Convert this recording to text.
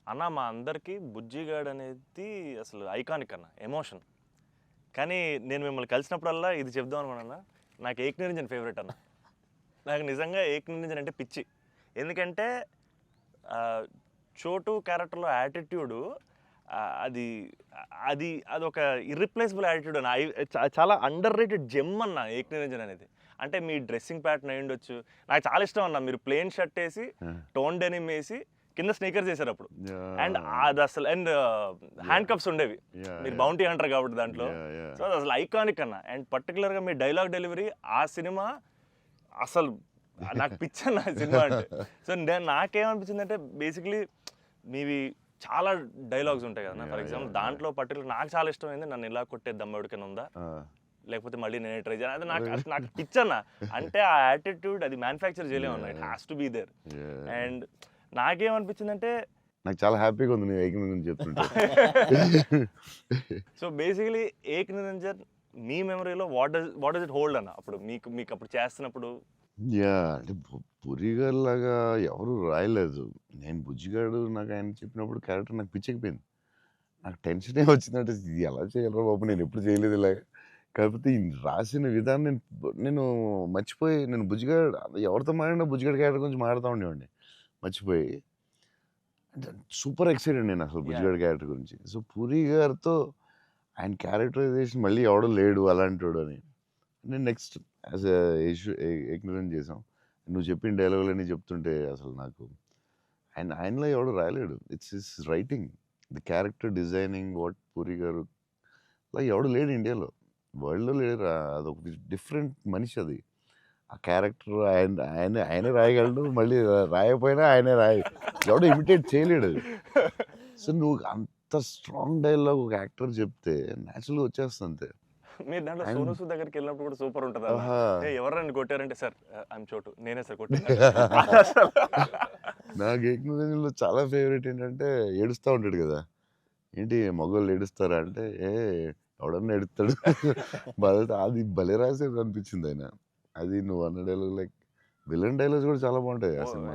అన్న మా అందరికీ బుజ్జిగాడు అనేది అసలు ఐకానిక్ అన్న ఎమోషన్. కానీ నేను మిమ్మల్ని కలిసినప్పుడల్లా ఇది చెప్దాం అనుకున్నా, నాకు ఏక్ నిరంజన్ ఫేవరెట్ అన్న. నాకు నిజంగా ఏక్ నిరంజన్ అంటే పిచ్చి. ఎందుకంటే చోటు క్యారెక్టర్లో యాటిట్యూడు అది అది అదొక ఇర్రిప్లేసబుల్ యాటిట్యూడ్ అన్న. చాలా అండర్ రేటెడ్ జెమ్ అన్న ఏక్ నిరంజన్ అనేది. అంటే మీ డ్రెస్సింగ్ ప్యాటర్న్ అయి ఉండొచ్చు, నాకు చాలా ఇష్టం అన్న. మీరు ప్లెయిన్ షర్ట్ వేసి టోన్ డెనిమ్ వేసి కింద స్నీకర్స్ చేశారు అప్పుడు. అండ్ అది అసలు అండ్ హ్యాండ్ కప్స్ ఉండేవి, మీరు బౌంటీ హంటర్ కాబట్టి దాంట్లో. సో అది అసలు ఐకానిక్ అన్న. అండ్ పర్టికులర్గా మీ డైలాగ్ డెలివరీ ఆ సినిమా అసలు నాకు పిచ్చి అన్న సినిమా అంటే. సో నాకేమనిపించింది అంటే బేసిక్లీ మీవి చాలా డైలాగ్స్ ఉంటాయి కదా. ఫర్ ఎగ్జాంపుల్ దాంట్లో పర్టికులర్ నాకు చాలా ఇష్టమైంది నన్ను ఇలా కొట్టే దమ్మెడికైనా ఉందా, లేకపోతే మళ్ళీ నేనే ట్రై చేయాలి, అది నాకు పిచ్చి అన్న. అంటే ఆ యాటిట్యూడ్ అది మ్యానుఫ్యాక్చర్ చేయలేము అన్న, it has to be there. And నాకేమనిపించిందంటే నాకు చాలా హ్యాపీగా ఉంది నువ్వు ఏక్ నిరంజన్ చెప్తుంటే. సో బేసికలీ ఏక్ నిరంజన్ మీ మెమరీలో వాట్ డస్ ఇట్ హోల్డ్ అన్న అప్పుడు మీకు అప్పుడు చేస్తున్నప్పుడు? అంటే పురిగారు లాగా ఎవరు రాయలేదు. నేను బుజ్జిగాడు నాకు ఆయన చెప్పినప్పుడు క్యారెక్టర్ నాకు పిచ్చెక్కిపోయింది. నాకు టెన్షనే వచ్చిందంటే ఇది ఎలా చేయాలరా బాబు, నేను ఎప్పుడు చేయలేదు ఇలాగ. కాకపోతే ఈ రాసిన విధానం నేను మర్చిపోయి, నేను బుజ్జిగాడు ఎవరితో మాట్లాడినా బుజ్జిగాడు క్యారెక్టర్ గురించి మాట్లాడుతూ ఉండేవాడిని మర్చిపోయి. అంటే సూపర్ ఎక్సైటెడ్ నేను అసలు బుజ్జిగాడు క్యారెక్టర్ గురించి. సో పూరి గారితో ఆయన క్యారెక్టరైజేషన్ మళ్ళీ ఎవడో లేడు అలాంటోడు అని నేను నెక్స్ట్ యాజ్ ఏక్ నిరంజన్ చేసాం. నువ్వు చెప్పిన డైలాగులన్నీ చెప్తుంటే అసలు నాకు ఆయనలో ఎవడు రాయలేడు. It's his writing, the character designing, what Puri గారు అలా ఎవడు లేడు ఇండియాలో, వరల్డ్లో లేడు. అదొక డిఫరెంట్ మనిషి అది. ఆ క్యారెక్టర్ ఆయనే రాయగలడు, మళ్ళీ రాయకపోయినా ఆయనే ఎవడో ఇమిటేట్ చేయలేడు. సో నువ్వు అంత స్ట్రాంగ్ డైలాగ్ ఒక యాక్టర్ చెప్తే న్యాచురల్గా వచ్చేస్తుంది అంతే. మీరు దాంట్లో సోను సూద్ దగ్గరికి వెళ్ళినప్పుడు కూడా సూపర్ ఉంటుంది. ఎవరైనా కొట్టారంటే సార్ ఐఎమ్ చోటు, నేనే సార్ కొట్టాను. నాకు ఏక్ నిరంజన్లో చాలా ఫేవరెట్ ఏంటంటే ఏడుస్తూ ఉంటాడు కదా, ఏంటి మగవాళ్ళు ఏడుస్తారా అంటే ఎవడన్నా ఏడుస్తాడు. అది భలే రాసేది అనిపించింది ఆయన. అది నువ్వు అన్న డైలాగ్ లైక్ విలన్ డైలాగ్స్ కూడా చాలా బాగుంటాయి ఆ సినిమా.